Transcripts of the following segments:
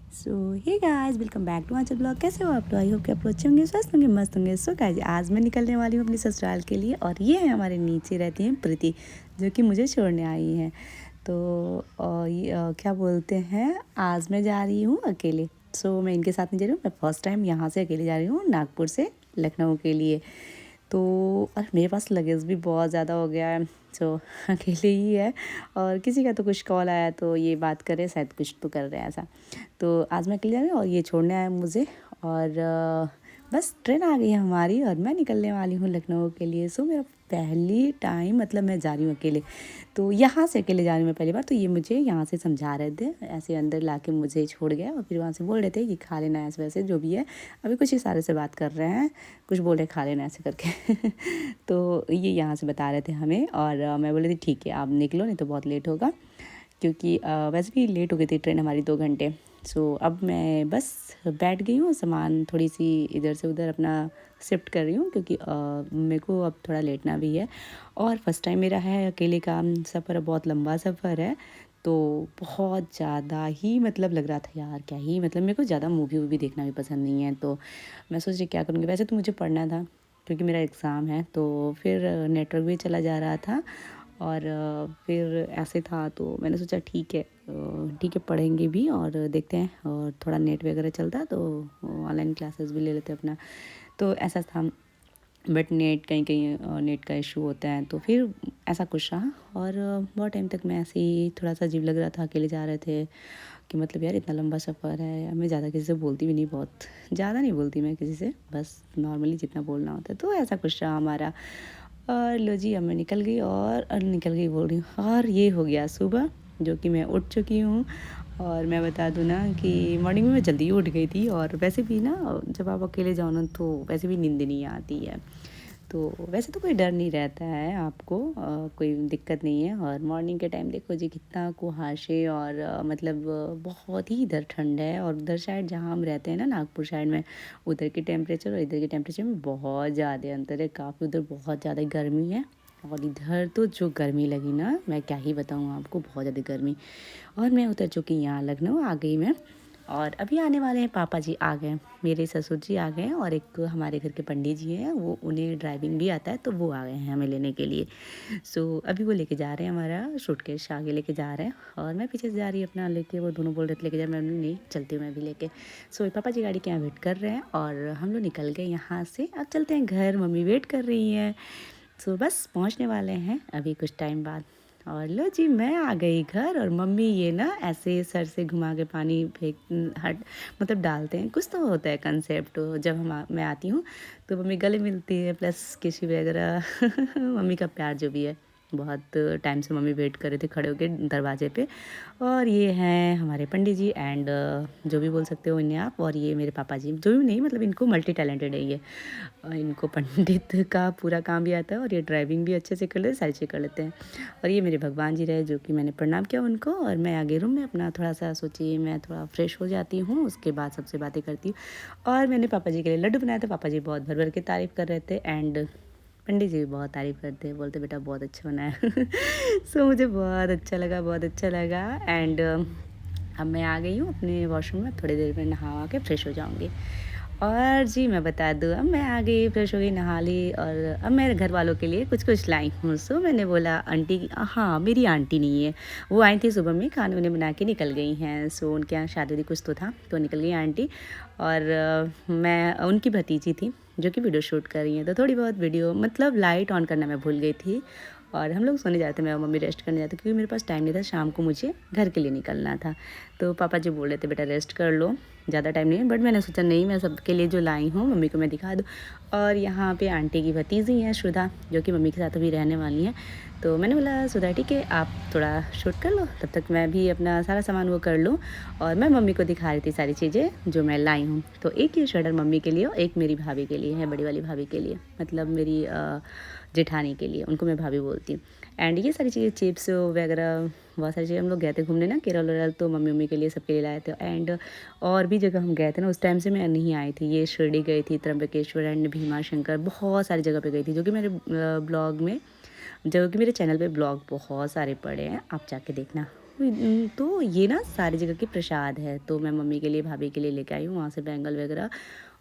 So hey guys, welcome back to Anchal blog. कैसे हो आप लोग? आई होप कि आप लोग अच्छे होंगे, स्वस्थ होंगे, मस्त होंगे। सो गाइस, आज मैं निकलने वाली हूँ अपनी ससुराल के लिए और ये है हमारे नीचे रहती हैं प्रीति, जो कि मुझे छोड़ने आई हैं। तो क्या बोलते हैं, आज मैं जा रही हूँ अकेले। सो मैं इनके साथ नहीं जा रही हूँ, मैं फर्स्ट टाइम यहाँ से अकेले जा रही हूँ नागपुर से लखनऊ के लिए। तो और मेरे पास लगेज भी बहुत ज़्यादा हो गया है। सो अकेले ही है और किसी का तो कुछ कॉल आया तो ये बात कर रहे हैं, शायद कुछ तो कर रहे हैं ऐसा। तो आज मैं अकेले जा रही हूँ और ये छोड़ने आया मुझे। और बस ट्रेन आ गई है हमारी और मैं निकलने वाली हूँ लखनऊ के लिए। सो मेरा पहली टाइम, मतलब मैं जा रही हूँ अकेले। तो यहाँ से अकेले जा रही हूँ मैं पहली बार। तो ये मुझे यहाँ से समझा रहे थे, ऐसे अंदर ला के मुझे छोड़ गया और फिर वहाँ से बोल रहे थे कि खा लेना ऐसे वैसे जो भी है। अभी कुछ इशारे से बात कर रहे हैं, कुछ बोल रहे खा लेना ऐसे करके तो ये यहाँ से बता रहे थे हमें। और मैं बोल रही थी ठीक है आप निकलो, नहीं तो बहुत लेट होगा, क्योंकि वैसे भी लेट हो गई थी ट्रेन हमारी 2 घंटे। सो अब मैं बस बैठ गई हूँ, सामान थोड़ी सी इधर से उधर अपना शिफ्ट कर रही हूँ, क्योंकि मेरे को अब थोड़ा लेटना भी है। और फर्स्ट टाइम मेरा है अकेले का सफ़र, बहुत लंबा सफ़र है। तो बहुत ज़्यादा ही मतलब लग रहा था यार, क्या ही मतलब, मेरे को ज़्यादा मूवी वूवी देखना भी पसंद नहीं है। तो मैं सोच रही क्या करूँगी। वैसे तो मुझे पढ़ना था क्योंकि मेरा एग्ज़ाम है, तो फिर नेटवर्क भी चला जा रहा था और फिर ऐसे था तो मैंने सोचा ठीक है पढ़ेंगे भी और देखते हैं, और थोड़ा नेट वगैरह चलता तो ऑनलाइन क्लासेस भी ले लेते अपना। तो ऐसा था, बट नेट कहीं कहीं नेट का इशू होता है, तो फिर ऐसा कुछ रहा। और बहुत टाइम तक मैं ऐसे ही, थोड़ा सा अजीब लग रहा था, अकेले जा रहे थे कि मतलब यार इतना लंबा सफ़र है। मैं ज़्यादा किसी से बोलती भी नहीं, बहुत ज़्यादा नहीं बोलती मैं किसी से, बस नॉर्मली जितना बोलना होता है। तो ऐसा कुछ रहा हमारा। और लो जी, अब मैं निकल गई और निकल गई बोल रही हूँ, और ये हो गया सुबह, जो कि मैं उठ चुकी हूँ। और मैं बता दूँ ना कि मॉर्निंग में मैं जल्दी उठ गई थी। और वैसे भी ना, जब आप अकेले जाओ ना तो वैसे भी नींद नहीं आती है। तो वैसे तो कोई डर नहीं रहता है आपको, कोई दिक्कत नहीं है। और मॉर्निंग के टाइम देखो जी कितना कुहासे और मतलब बहुत ही इधर ठंड है। और उधर साइड जहाँ हम रहते हैं ना, नागपुर साइड में, उधर की टेम्परेचर और इधर के टेम्परेचर में बहुत ज़्यादा अंतर है, काफ़ी उधर बहुत ज़्यादा गर्मी है। और इधर तो जो गर्मी लगी ना, मैं क्या ही बताऊँ आपको, बहुत ज़्यादा गर्मी। और मैं उतर चुकी यहाँ लखनऊ आ गई मैं। और अभी आने वाले हैं पापा जी, आ गए मेरे ससुर जी आ गए हैं, और एक हमारे घर के पंडित जी हैं, वो उन्हें ड्राइविंग भी आता है, तो वो आ गए हैं हमें लेने के लिए। सो अभी वो लेके जा रहे हैं, हमारा सूटकेस आगे लेके जा रहे हैं और मैं पीछे से जा रही अपना लेके। वो दोनों बोल रहे थे लेके जा, मैं बोली नहीं चलती हूँ मैं भी लेके। सो पापा जी गाड़ी के यहाँ वेट कर रहे हैं और हम लोग निकल गए यहाँ से। अब चलते हैं घर, मम्मी वेट कर रही हैं। सो बस पहुँचने वाले हैं अभी कुछ टाइम बाद। और लो जी, मैं आ गई घर और मम्मी ये ना ऐसे सर से घुमा के पानी फेंक हट मतलब डालते हैं, कुछ तो होता है कंसेप्ट। जब मैं आती हूँ तो मम्मी गले मिलती है, प्लस किसी वगैरह मम्मी का प्यार जो भी है। बहुत टाइम से मम्मी वेट कर रहे थे खड़े होके दरवाजे पे। और ये हैं हमारे पंडित जी एंड जो भी बोल सकते हो इन्हें आप। और ये मेरे पापा जी, जो भी नहीं मतलब इनको मल्टी टैलेंटेड है ये। इनको पंडित का पूरा काम भी आता है और ये ड्राइविंग भी अच्छे से कर लेते हैं, सारी चीज़ कर लेते हैं। और ये मेरे भगवान जी रहे, जो कि मैंने प्रणाम किया उनको। और मैं आगे रूम में अपना थोड़ा सा सोचिए, मैं थोड़ा फ्रेश हो जाती हूँ, उसके बाद सबसे बातें करती हूँ। और मैंने पापा जी के लिए लड्डू बनाया था, पापा जी बहुत भर भर के तारीफ़ कर रहे थे एंड पंडित जी भी बहुत तारीफ़ करते हैं, बोलते बेटा बहुत अच्छा बना है सो मुझे बहुत अच्छा लगा, बहुत अच्छा लगा। एंड अब मैं आ गई हूँ अपने वॉशरूम में, थोड़ी देर में नहा के फ्रेश हो जाऊँगी। और जी मैं बता दूँ, अब मैं आ गई, फ्रेश हो गई, नहा ली और अब मेरे घर वालों के लिए कुछ कुछ लाई हूँ। सो मैंने बोला आंटी, हाँ मेरी आंटी नहीं है, वो आई थी सुबह में, खाने वाने बना के निकल गई हैं। सो उनके यहाँ शादी वादी कुछ तो था, तो निकल गई आंटी। और मैं उनकी भतीजी थी जो कि वीडियो शूट कर रही हैं, तो थोड़ी बहुत वीडियो, मतलब लाइट ऑन करना मैं भूल गई थी। और हम लोग सोने जाते, मैं और मम्मी रेस्ट करने जाते, क्योंकि मेरे पास टाइम नहीं था, शाम को मुझे घर के लिए निकलना था। तो पापा जी बोल रहे थे बेटा रेस्ट कर लो, ज़्यादा टाइम नहीं है। बट मैंने सोचा नहीं, मैं सबके लिए जो लाई हूँ मम्मी को मैं दिखा दूँ। और यहाँ पे आंटी की भतीजी हैं श्रद्धा, जो कि मम्मी के साथ अभी रहने वाली हैं। तो मैंने बोला सुधा ठीक है आप थोड़ा शूट कर लो, तब तक मैं भी अपना सारा सामान वो कर लूँ। और मैं मम्मी को दिखा रही थी सारी चीज़ें जो मैं लाई हूँ। तो एक ये स्वेटर मम्मी के लिए और एक मेरी भाभी के लिए है, बड़ी वाली भाभी के लिए, मतलब मेरी जेठानी के लिए, उनको मैं भाभी बोलती हूँ। एंड ये सारी चीज़ें चिप्स वगैरह बहुत सारी चीज़ें, हम लोग गए थे घूमने ना केरल वेरल, तो मम्मी मम्मी के लिए सबके लिए लाए थे। एंड और भी जगह हम गए थे ना, उस टाइम से मैं नहीं आई थी। ये शिरडी गई थी, त्र्यंबकेश्वर एंड भीमा शंकर, बहुत सारी जगह पे गई थी, जो कि मेरे ब्लॉग में, जो कि मेरे चैनल पे ब्लॉग बहुत सारे पड़े हैं, आप जाके देखना। तो ये ना सारी जगह के प्रसाद है, तो मैं मम्मी के लिए, भाभी के लिए लेके आई हूँ वहाँ से बैंगल वगैरह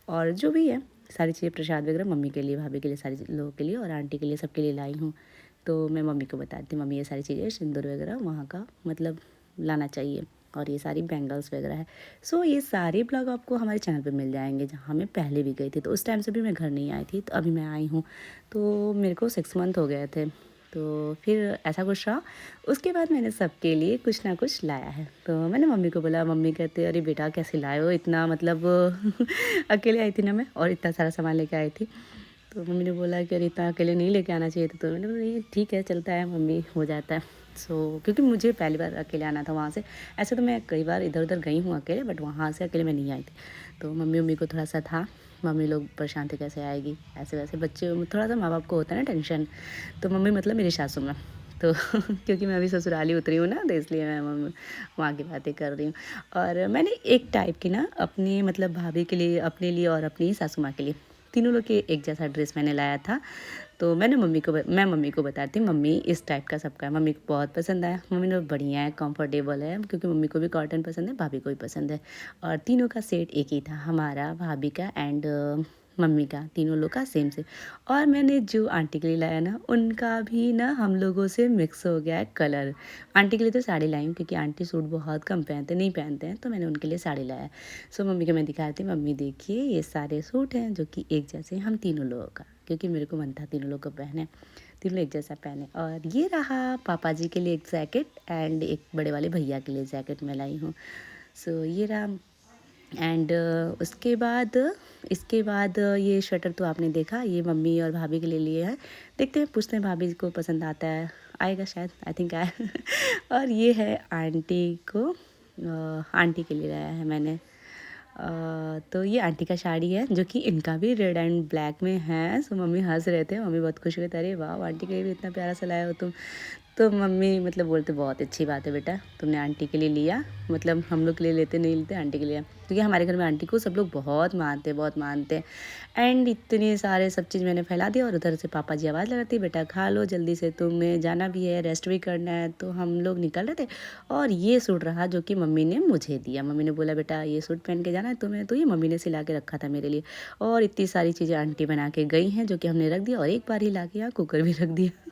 और जो भी है सारी चीज़ें प्रसाद वगैरह मम्मी के लिए, भाभी के लिए, सारी लोगों के लिए और आंटी के लिए, सबके लिए लाई हूँ। तो मैं मम्मी को बताती हूँ, मम्मी ये सारी चीज़ें सिंदूर वगैरह वहाँ का मतलब लाना चाहिए और ये सारी बैंगल्स वगैरह है। सो ये सारे ब्लॉग आपको हमारे चैनल पे मिल जाएंगे, जहाँ मैं पहले भी गई थी। तो उस टाइम से भी मैं घर नहीं आई थी, तो अभी मैं आई हूँ, तो मेरे को 6 मंथ हो गए थे। तो फिर ऐसा कुछ रहा। उसके बाद मैंने सबके लिए कुछ ना कुछ लाया है। तो मैंने मम्मी को बोला, मम्मी कहते अरे बेटा कैसे लाए हो इतना, मतलब अकेले आई थी ना मैं और इतना सारा सामान लेके आई थी। तो मम्मी ने बोला कि अरे इतना अकेले नहीं लेके आना चाहिए था। तो मैंने बोला ये ठीक है, चलता है मम्मी, हो जाता है। क्योंकि मुझे पहली बार अकेले आना था वहाँ से। ऐसे तो मैं कई बार इधर उधर गई हूँ अकेले, बट वहाँ से अकेले मैं नहीं आई थी। तो मम्मी को थोड़ा सा था, मम्मी लोग परेशान थे कैसे आएगी, ऐसे वैसे बच्चे थोड़ा सा माँ बाप को होता है ना टेंशन। तो मम्मी मतलब मेरी सासू माँ। तो क्योंकि मैं अभी ससुराली उतरी हूँ ना, तो इसलिए मैं वहाँ की बातें कर रही हूँ। और मैंने एक टाइप की ना अपनी मतलब भाभी के लिए, अपने लिए और अपनी सासू माँ के लिए, तीनों लोग के एक जैसा ड्रेस मैंने लाया था। तो मैं मम्मी को बताती, मम्मी इस टाइप का सबका है। मम्मी को बहुत पसंद आया, मम्मी ने बढ़िया है, कंफर्टेबल है, क्योंकि मम्मी को भी कॉटन पसंद है, भाभी को भी पसंद है। और तीनों का सेट एक ही था, हमारा, भाभी का एंड मम्मी का, तीनों लोग का सेम से। और मैंने जो आंटी के लिए लाया ना, उनका भी ना हम लोगों से मिक्स हो गया है कलर। आंटी के लिए तो साड़ी लाई हूँ, क्योंकि आंटी सूट बहुत कम नहीं पहनते हैं, तो मैंने उनके लिए साड़ी लाया। सो मम्मी को मैं दिखाती, मम्मी देखिए ये सारे सूट हैं जो कि एक जैसे हम तीनों लोगों का, क्योंकि मेरे को मन था तीनों लोग को पहने, तीनों एक जैसा पहने। और ये रहा पापा जी के लिए एक जैकेट एंड एक बड़े वाले भैया के लिए जैकेट मैं लाई हूँ। सो ये रहा। एंड इसके बाद ये स्वेटर तो आपने देखा, ये मम्मी और भाभी के लिए लिए हैं। देखते हैं, पूछते हैं भाभी को पसंद आता है, आएगा शायद, आई थिंक आए। और ये है आंटी को, आंटी के लिए लाया है मैंने। तो ये आंटी का साड़ी है, जो कि इनका भी रेड एंड ब्लैक में है। सो मम्मी हंस रहे थे, मम्मी बहुत खुश हुए थे, अरे वाह आंटी के लिए भी इतना प्यारा सा लाया हो तुम। तो मम्मी मतलब बोलते बहुत अच्छी बात है बेटा, तुमने आंटी के लिए लिया, मतलब हम लोग के लिए लेते नहीं लेते, आंटी के लिए, क्योंकि हमारे घर में आंटी को सब लोग बहुत मानते हैं। एंड इतने सारे सब चीज़ मैंने फैला दिया और उधर से पापा जी आवाज़ लगाती, बेटा खा लो जल्दी से, तुम्हें जाना भी है, रेस्ट भी करना है। तो हम लोग निकल रहे थे और ये सूट रहा जो कि मम्मी ने मुझे दिया। मम्मी ने बोला बेटा ये सूट पहन के जाना है तुम्हें, तो ये मम्मी ने सिला के रखा था मेरे लिए। और इतनी सारी चीज़ें आंटी बना के गई हैं, जो कि हमने रख दिया, और एक बार ही ला के यहाँ कुकर भी रख दिया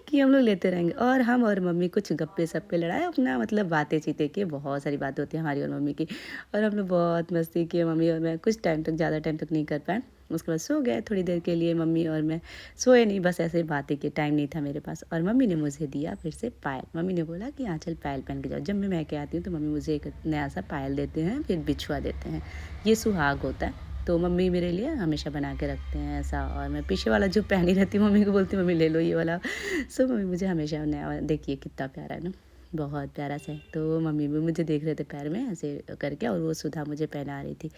कि हम लोग लेते रहेंगे। और हम और मम्मी कुछ गप्पे सप्पे लड़ाए अपना, मतलब बातें चीतें की, बहुत सारी बातें होती हैं हमारी और मम्मी की। और हम लोग बहुत मस्ती की, मम्मी और मैं कुछ टाइम तक, ज़्यादा टाइम तक नहीं कर पाए। उसके बाद सो गए थोड़ी देर के लिए, मम्मी और मैं सोए नहीं, बस ऐसे बातें की, टाइम नहीं था मेरे पास। और मम्मी ने मुझे दिया फिर से पायल। मम्मी ने बोला कि हाँ चल पायल पहन के जाओ। जब मैं मैके आती हूँ तो मम्मी मुझे एक नया सा पायल देते हैं, फिर बिछुआ देते हैं, ये सुहाग होता है। तो मम्मी मेरे लिए हमेशा बना के रखते हैं ऐसा। और मैं पीछे वाला जो पहनी रहती हूँ, मम्मी को बोलती हूँ मम्मी ले लो ये वाला। सो मम्मी मुझे हमेशा नया वाला, देखिए कितना प्यारा है ना, बहुत प्यारा सा है। तो मम्मी भी मुझे देख रहे थे पैर में ऐसे करके, और वो सुधा मुझे पहना रही थी।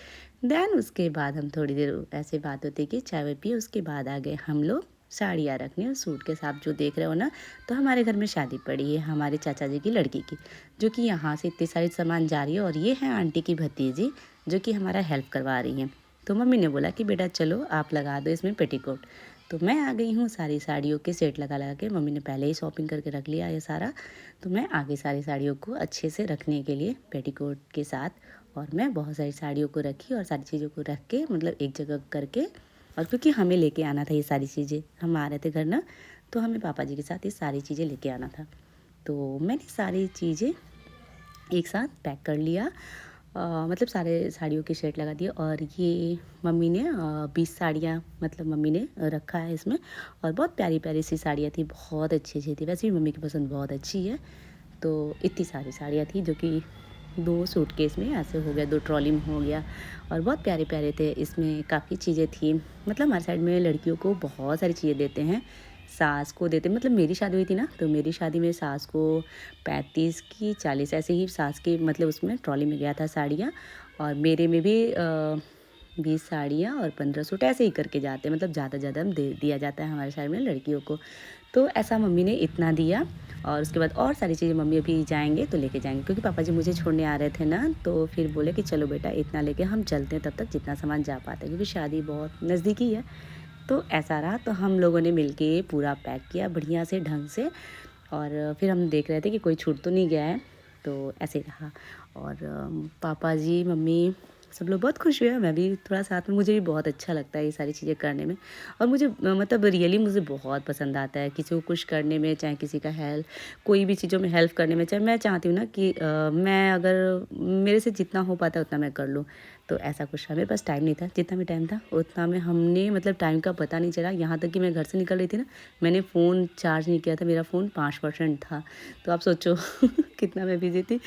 देन उसके बाद हम थोड़ी देर ऐसे बात होती कि चाय वाय पिए, उसके बाद आ गए हम लोग साड़ियाँ रखने। और सूट के साथ जो देख रहे हो ना, तो हमारे घर में शादी पड़ी है हमारे चाचा जी की लड़की की, जो कि यहाँ से इतनी सारी सामान जा रही है। और ये है आंटी की भतीजी, जो कि हमारा हेल्प करवा रही हैं। तो मम्मी ने बोला कि बेटा चलो आप लगा दो इसमें पेटीकोट। तो मैं आ गई हूँ सारी साड़ियों के सेट लगा लगा के, मम्मी ने पहले ही शॉपिंग करके रख लिया ये सारा। तो मैं आगे सारी साड़ियों को अच्छे से रखने के लिए पेटीकोट के साथ, और मैं बहुत सारी साड़ियों को रखी और सारी चीज़ों को रख के मतलब एक जगह करके। और क्योंकि हमें लेके आना था ये सारी चीज़ें, हम आ रहे थे घर ना, तो हमें पापा जी के साथ ये सारी चीज़ें लेके आना था। तो मैंने सारी चीज़ें एक साथ पैक कर लिया। मतलब सारे साड़ियों के सेट लगा दिए। और ये मम्मी ने 20 साड़ियाँ मतलब मम्मी ने रखा है इसमें। और बहुत प्यारी प्यारी सी साड़ियाँ थी, बहुत अच्छी अच्छी थी, वैसे भी मम्मी की पसंद बहुत अच्छी है। तो इतनी सारी साड़ियाँ थी, जो कि 2 सूटकेस में ऐसे हो गया, 2 ट्रॉली में हो गया। और बहुत प्यारे प्यारे थे, इसमें काफ़ी चीज़ें थी। मतलब हमारे साइड में लड़कियों को बहुत सारी चीज़ें देते हैं, सास को देते, मतलब मेरी शादी हुई थी ना, तो मेरी शादी में सास को 35 की 40 ऐसे ही सास की मतलब उसमें ट्रॉली में गया था साड़ियाँ। और मेरे में भी 20 साड़ियाँ और 15 सूट ऐसे ही करके जाते हैं, मतलब ज़्यादा हम दे दिया जाता है हमारे साइड में लड़कियों को। तो ऐसा मम्मी ने इतना दिया। और उसके बाद और सारी चीज़ें मम्मी अभी जाएंगे तो लेके जाएंगे, क्योंकि पापा जी मुझे छोड़ने आ रहे थे ना, तो फिर बोले कि चलो बेटा इतना लेके हम चलते हैं, तब तक जितना सामान जा पाता है, क्योंकि शादी बहुत नज़दीकी है। तो ऐसा रहा, तो हम लोगों ने मिलके पूरा पैक किया बढ़िया से ढंग से। और फिर हम देख रहे थे कि कोई छूट तो नहीं गया है। तो ऐसे ही रहा। और पापा जी, मम्मी सब लोग बहुत खुश हुए। मैं भी थोड़ा साथ में, मुझे भी बहुत अच्छा लगता है ये सारी चीज़ें करने में। और मुझे मतलब रियली मुझे बहुत पसंद आता है किसी को कुछ करने में, चाहे किसी का हेल्प, कोई भी चीज़ों में हेल्प करने में। चाहे मैं चाहती हूँ ना कि मैं अगर मेरे से जितना हो पाता है उतना मैं कर लूँ। तो ऐसा कुछ था, मेरे पास टाइम नहीं था, जितना भी टाइम था उतना में हमने मतलब टाइम का पता नहीं चला। यहाँ तक कि मैं घर से निकल रही थी ना, मैंने फ़ोन चार्ज नहीं किया था, मेरा फ़ोन 5% था। तो आप सोचो कितना मैं बिज़ी थी।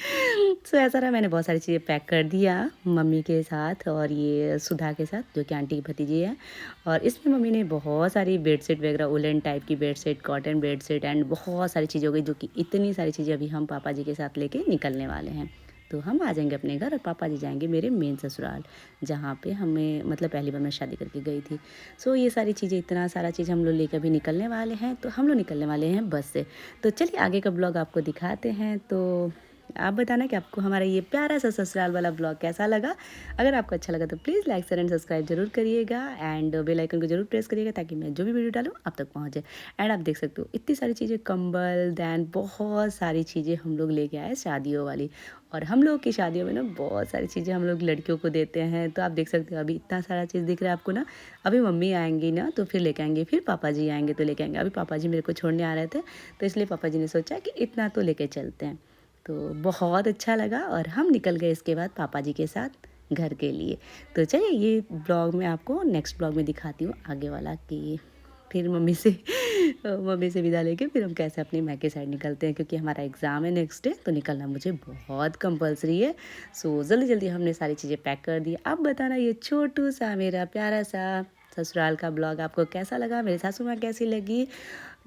सो ऐसा रहा, मैंने बहुत सारी चीज़ें पैक कर दिया मम्मी के साथ और ये सुधा के साथ, जो कि आंटी की भतीजी है। और इसमें मम्मी ने बहुत सारी बेडशीट वगैरह, वुलन टाइप की बेडशीट, कॉटन बेडशीट एंड बहुत सारी चीज़ें हो गई, जो कि इतनी सारी चीज़ें अभी हम पापा जी के साथ लेके निकलने वाले हैं। तो हम आ जाएंगे अपने घर और पापा जी जाएंगे मेरे मेन ससुराल, जहाँ पे हमें मतलब पहली बार मैं शादी करके गई थी। सो ये सारी चीज़ें, इतना सारा चीज़ हम लोग लेकर अभी निकलने वाले हैं। तो हम लोग निकलने वाले हैं बस से। तो चलिए आगे का ब्लॉग आपको दिखाते हैं। तो आप बताना कि आपको हमारा ये प्यारा सा ससुराल वाला ब्लॉग कैसा लगा। अगर आपको अच्छा लगा तो please like share and subscribe जरूर करिएगा एंड बेल आइकन को जरूर प्रेस करिएगा, ताकि मैं जो भी वीडियो डालूँ आप तक पहुँचे। एंड आप देख सकते हो इतनी सारी चीज़ें, कंबल दैन बहुत सारी चीज़ें हम लोग लेके आए शादियों वाली। और हम लोग की शादियों में ना बहुत सारी चीज़ें हम लोग लड़कियों को देते हैं। तो आप देख सकते हो अभी इतना सारा चीज़ दिख रहा है आपको ना। अभी मम्मी आएंगी ना तो फिर लेके आएंगे, फिर पापा जी आएंगे तो लेके आएंगे। अभी पापा जी मेरे को छोड़ने आ रहे थे, तो इसलिए पापा जी ने सोचा कि इतना तो लेके चलते हैं। तो बहुत अच्छा लगा और हम निकल गए इसके बाद पापा जी के साथ घर के लिए। तो चलिए ये ब्लॉग मैं आपको नेक्स्ट ब्लॉग में दिखाती हूँ आगे वाला, कि फिर मम्मी से विदा लेके फिर हम कैसे अपनी मैके साइड निकलते हैं, क्योंकि हमारा एग्ज़ाम है नेक्स्ट डे, तो निकलना मुझे बहुत कंपलसरी है। सो जल्दी जल्दी हमने सारी चीज़ें पैक कर दी। अब बताना ये छोटू सा मेरा प्यारा सा ससुराल का ब्लॉग आपको कैसा लगा, मेरी सासू माँ कैसी लगी।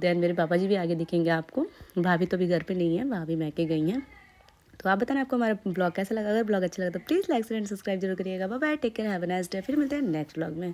देन मेरे पापा जी भी आगे दिखेंगे आपको, भाभी तो अभी घर पे नहीं है, भाभी मैके गई हैं। तो आप बताना आपको हमारा ब्लॉग कैसा लगा। अगर ब्लॉग अच्छा लगा तो please like share and subscribe जरूर करिएगा। Bye bye, take care, have a nice day. फिर मिलते हैं नेक्स्ट ब्लॉग में।